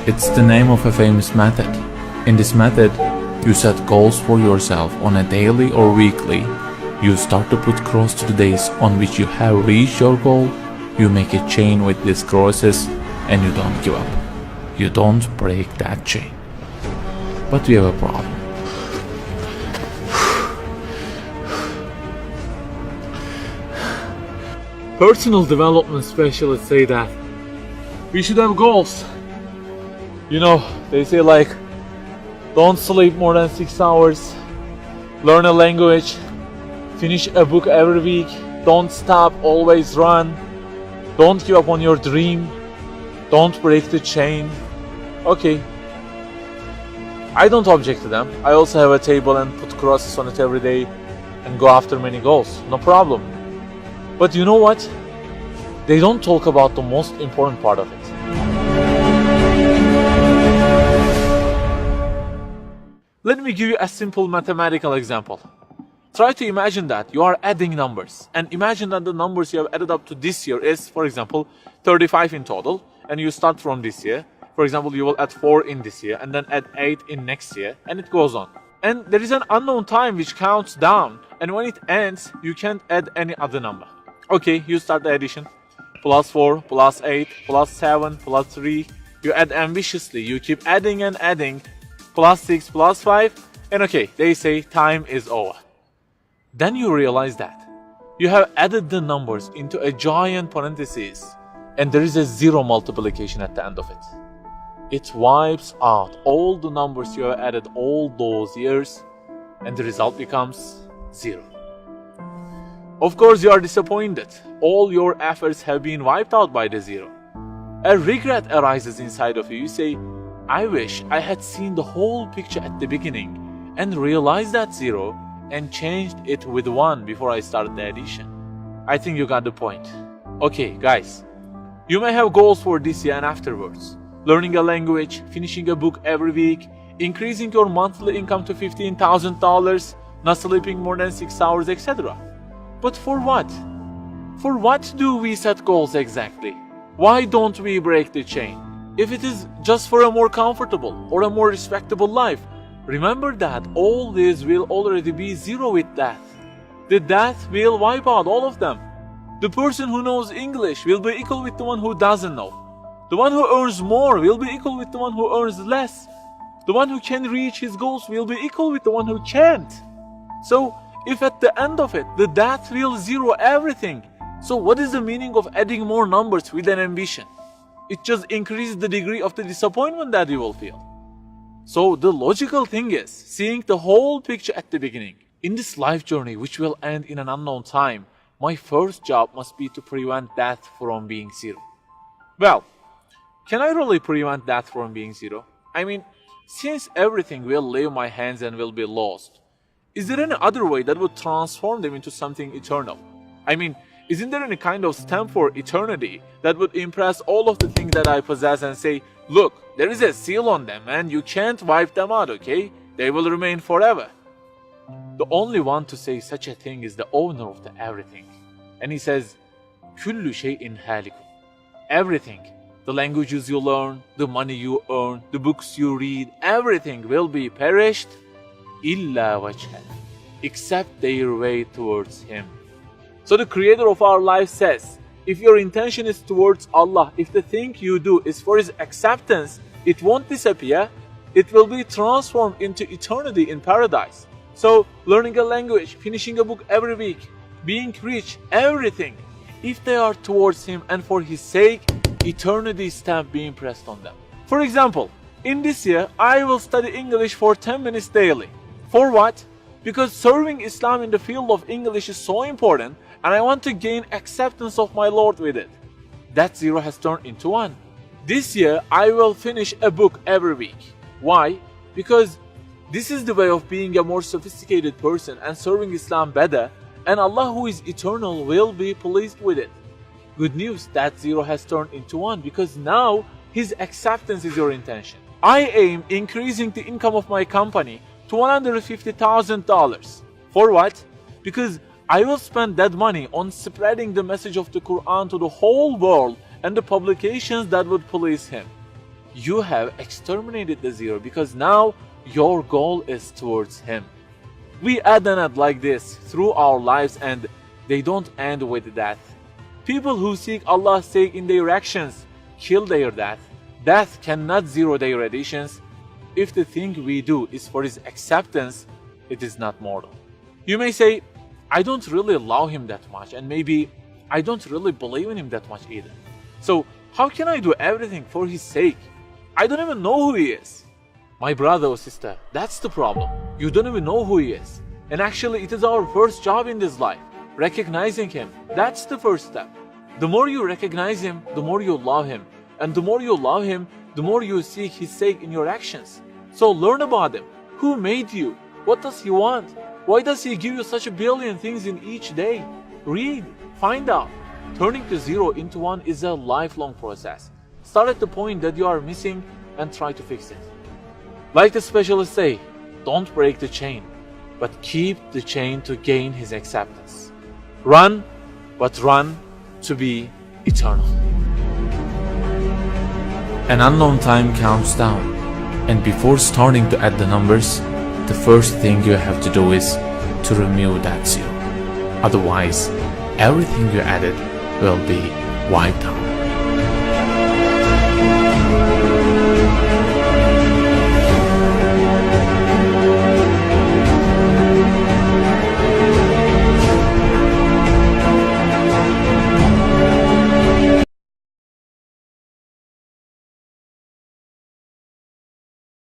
It's the name of a famous method. In this method, you set goals for yourself on a daily or weekly. You start to put cross to the days on which you have reached your goal. You make a chain with these crosses and you don't give up. You don't break that chain. But we have a problem. Personal development specialists say that we should have goals. You know, they say like, don't sleep more than 6 hours, learn a language, finish a book every week, don't stop, always run, don't give up on your dream, don't break the chain. Okay, I don't object to them. I also have a table and put crosses on it every day and go after many goals, no problem. But you know what? They don't talk about the most important part of it. Let me give you a simple mathematical example. Try to imagine that you are adding numbers, and imagine that the numbers you have added up to this year is, for example, 35 in total, and you start from this year. For example, you will add 4 in this year, and then add 8 in next year, and it goes on. And there is an unknown time which counts down, and when it ends, you can't add any other number. Okay, you start the addition. Plus 4, plus 8, plus 7, plus 3. You add ambitiously, you keep adding and adding. Plus 6, plus 5, and okay, they say time is over. Then you realize that you have added the numbers into a giant parenthesis, and there is a zero multiplication at the end of it. It wipes out all the numbers you have added all those years, and the result becomes 0. Of course, you are disappointed. All your efforts have been wiped out by the 0. A regret arises inside of you. You say, I wish I had seen the whole picture at the beginning and realized that 0 and changed it with 1 before I started the addition. I think you got the point. Okay, guys, you may have goals for this year and afterwards. Learning a language, finishing a book every week, increasing your monthly income to $15,000, not sleeping more than 6 hours, etc. But for what? For what do we set goals exactly? Why don't we break the chain? If it is just for a more comfortable or a more respectable life, remember that all this will already be 0 with death. The death will wipe out all of them. The person who knows English will be equal with the one who doesn't know. The one who earns more will be equal with the one who earns less. The one who can reach his goals will be equal with the one who can't. So, if at the end of it, the death will 0 everything, so what is the meaning of adding more numbers with an ambition? It just increases the degree of the disappointment that you will feel. So the logical thing is seeing the whole picture at the beginning. In this life journey, which will end in an unknown time, my first job must be to prevent death from being 0. Well, can I really prevent death from being 0? I mean, since everything will leave my hands and will be lost, is there any other way that would transform them into something eternal? I mean, isn't there any kind of stamp for eternity that would impress all of the things that I possess and say, look, there is a seal on them and you can't wipe them out, okay? They will remain forever. The only one to say such a thing is the owner of the everything. And he says, Kullu shay'in halikun. Everything, the languages you learn, the money you earn, the books you read, everything will be perished, illa wajhah, except their way towards Him. So the creator of our life says, if your intention is towards Allah, if the thing you do is for His acceptance, it won't disappear, it will be transformed into eternity in paradise. So learning a language, finishing a book every week, being rich, everything, if they are towards Him and for His sake, eternity stamp being pressed on them. For example, in this year, I will study English for 10 minutes daily. For what? Because serving Islam in the field of English is so important, and I want to gain acceptance of my Lord with it. That 0 has turned into 1. This year, I will finish a book every week. Why? Because this is the way of being a more sophisticated person and serving Islam better, and Allah who is eternal will be pleased with it. Good news, that 0 has turned into 1 because now His acceptance is your intention. I aim increasing the income of my company to $150,000. For what? Because I will spend that money on spreading the message of the Quran to the whole world and the publications that would please Him. you have exterminated the zero, because now your goal is towards him. We add and add like this through our lives, and they don't end with death. People who seek Allah's sake in their actions kill their death. Death cannot zero their additions. If the thing we do is for his acceptance, it is not mortal. You may say, I don't really love him that much, and maybe I don't really believe in him that much either. So how can I do everything for his sake? I don't even know who he is. My brother or sister, that's the problem. You don't even know who he is. And actually, it is our first job in this life. Recognizing him, that's the first step. The more you recognize him, the more you love him. And the more you love him, the more you seek his sake in your actions. So learn about him. Who made you? What does he want? Why does he give you such a billion things in each day? Read, find out. Turning the zero into one is a lifelong process. Start at the point that you are missing and try to fix it. Like the specialists say, don't break the chain, but keep the chain to gain his acceptance. Run, but run to be eternal. An unknown time counts down, and before starting to add the numbers, the first thing you have to do is to remove that zero. Otherwise, everything you added will be wiped out.